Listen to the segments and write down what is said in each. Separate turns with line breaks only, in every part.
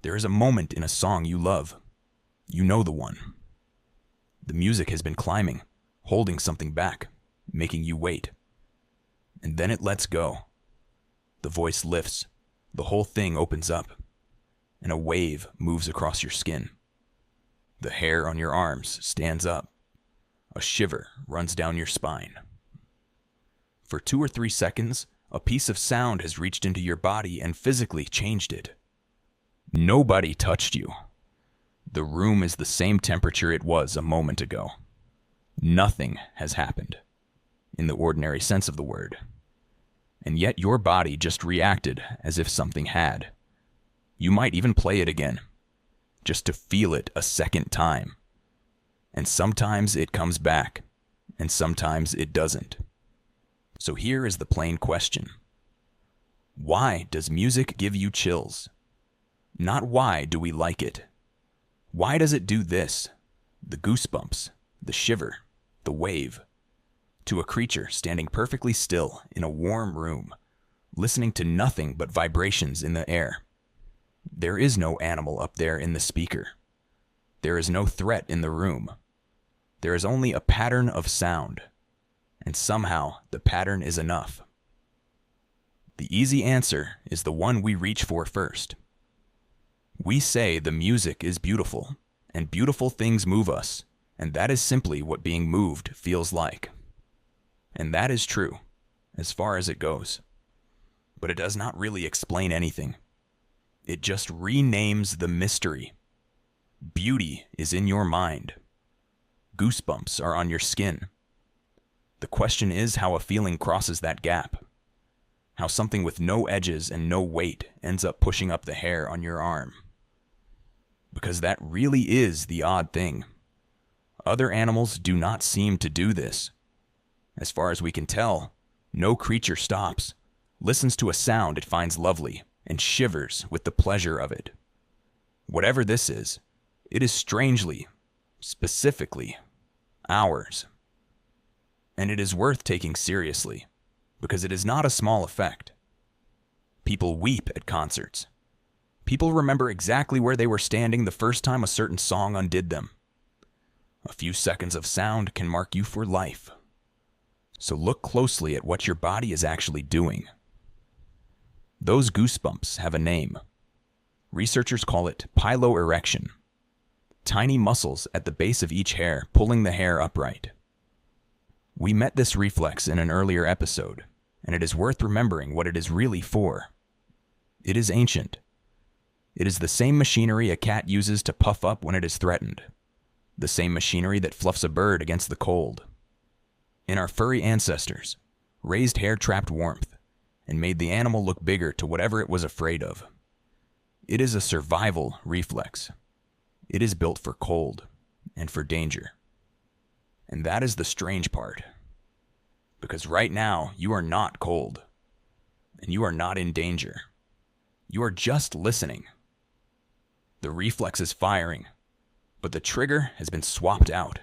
There is a moment in a song you love. You know the one. The music has been climbing, holding something back, making you wait. And then it lets go. The voice lifts, the whole thing opens up, and a wave moves across your skin. The hair on your arms stands up. A shiver runs down your spine. For 2 or 3 seconds, a piece of sound has reached into your body and physically changed it. Nobody touched you. The room is the same temperature it was a moment ago. Nothing has happened, in the ordinary sense of the word. And yet your body just reacted as if something had. You might even play it again, just to feel it a second time. And sometimes it comes back, and sometimes it doesn't. So here is the plain question. Why does music give you chills? Not why do we like it. Why does it do this? The goosebumps, the shiver, the wave. To a creature standing perfectly still in a warm room, listening to nothing but vibrations in the air. There is no animal up there in the speaker. There is no threat in the room. There is only a pattern of sound. And somehow the pattern is enough. The easy answer is the one we reach for first. We say the music is beautiful, and beautiful things move us, and that is simply what being moved feels like. And that is true, as far as it goes. But it does not really explain anything. It just renames the mystery. Beauty is in your mind. Goosebumps are on your skin. The question is how a feeling crosses that gap. How something with no edges and no weight ends up pushing up the hair on your arm. Because that really is the odd thing. Other animals do not seem to do this. As far as we can tell, no creature stops, listens to a sound it finds lovely, and shivers with the pleasure of it. Whatever this is, it is strangely, specifically, ours. And it is worth taking seriously, because it is not a small effect. People weep at concerts. People remember exactly where they were standing the first time a certain song undid them. A few seconds of sound can mark you for life. So look closely at what your body is actually doing. Those goosebumps have a name. Researchers call it piloerection. Tiny muscles at the base of each hair pulling the hair upright. We met this reflex in an earlier episode, and it is worth remembering what it is really for. It is ancient. It is the same machinery a cat uses to puff up when it is threatened. The same machinery that fluffs a bird against the cold. In our furry ancestors, raised hair trapped warmth and made the animal look bigger to whatever it was afraid of. It is a survival reflex. It is built for cold and for danger. And that is the strange part. Because right now, you are not cold. And you are not in danger. You are just listening. The reflex is firing, but the trigger has been swapped out.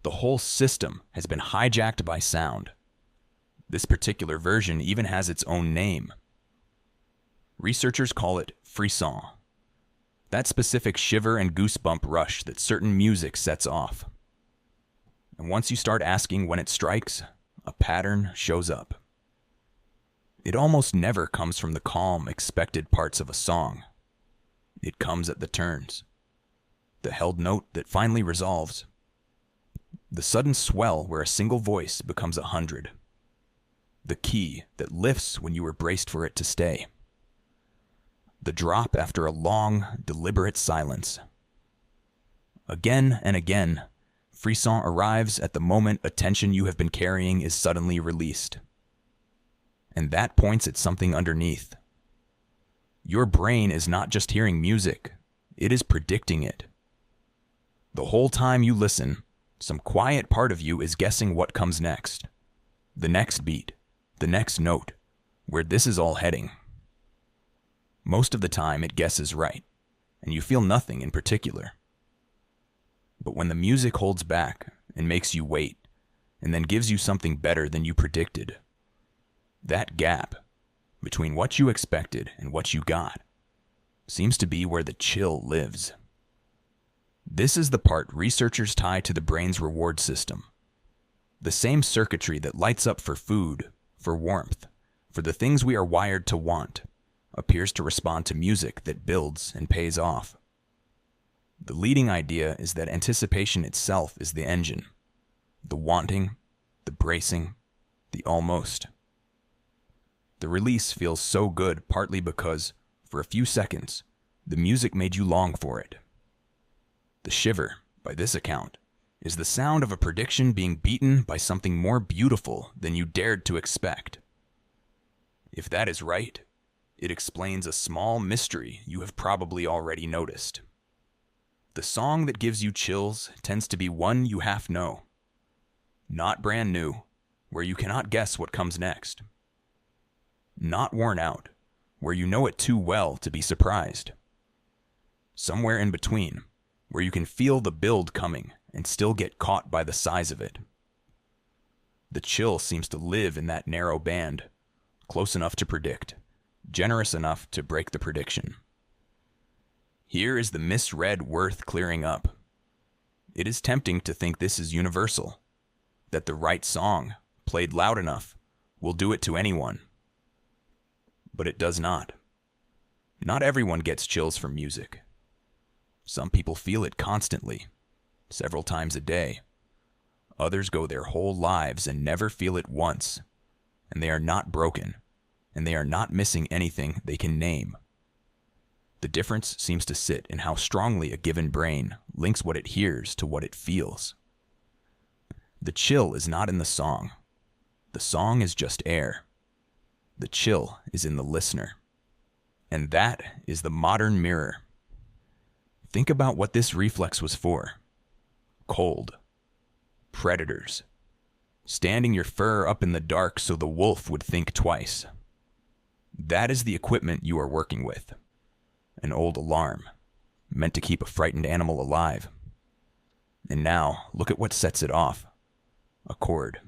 The whole system has been hijacked by sound. This particular version even has its own name. Researchers call it frisson. That specific shiver and goosebump rush that certain music sets off. And once you start asking when it strikes, a pattern shows up. It almost never comes from the calm, expected parts of a song. It comes at the turns. The held note that finally resolves. The sudden swell where a single voice becomes 100. The key that lifts when you were braced for it to stay. The drop after a long, deliberate silence. Again and again, frisson arrives at the moment a tension you have been carrying is suddenly released. And that points at something underneath. Your brain is not just hearing music, it is predicting it. The whole time you listen, some quiet part of you is guessing what comes next. The next beat, the next note, where this is all heading. Most of the time it guesses right, and you feel nothing in particular. But when the music holds back and makes you wait, and then gives you something better than you predicted, that gap between what you expected and what you got seems to be where the chill lives. This is the part researchers tie to the brain's reward system. The same circuitry that lights up for food, for warmth, for the things we are wired to want, appears to respond to music that builds and pays off. The leading idea is that anticipation itself is the engine. The wanting, the bracing, the almost. The release feels so good partly because, for a few seconds, the music made you long for it. The shiver, by this account, is the sound of a prediction being beaten by something more beautiful than you dared to expect. If that is right, it explains a small mystery you have probably already noticed. The song that gives you chills tends to be one you half know. Not brand new, where you cannot guess what comes next. Not worn out, where you know it too well to be surprised. Somewhere in between, where you can feel the build coming and still get caught by the size of it. The chill seems to live in that narrow band, close enough to predict, generous enough to break the prediction. Here is the misread worth clearing up. It is tempting to think this is universal, that the right song, played loud enough, will do it to anyone. But it does not. Not everyone gets chills from music. Some people feel it constantly, several times a day. Others go their whole lives and never feel it once, and they are not broken, and they are not missing anything they can name. The difference seems to sit in how strongly a given brain links what it hears to what it feels. The chill is not in the song. The song is just air. The chill is in the listener. And that is the modern mirror. Think about what this reflex was for. Cold. Predators. Standing your fur up in the dark so the wolf would think twice. That is the equipment you are working with. An old alarm, meant to keep a frightened animal alive. And now, look at what sets it off. A chord.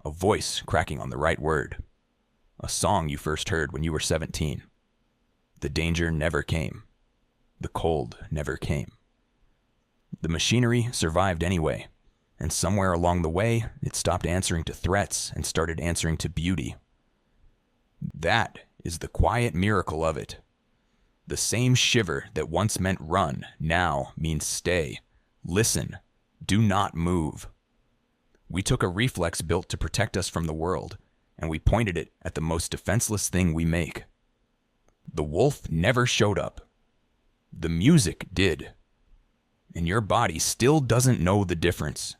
A voice cracking on the right word. A song you first heard when you were 17. The danger never came. The cold never came. The machinery survived anyway, and somewhere along the way, it stopped answering to threats and started answering to beauty. That is the quiet miracle of it. The same shiver that once meant run now means stay, listen, do not move. We took a reflex built to protect us from the world, and we pointed it at the most defenseless thing we make. The wolf never showed up. The music did. And your body still doesn't know the difference.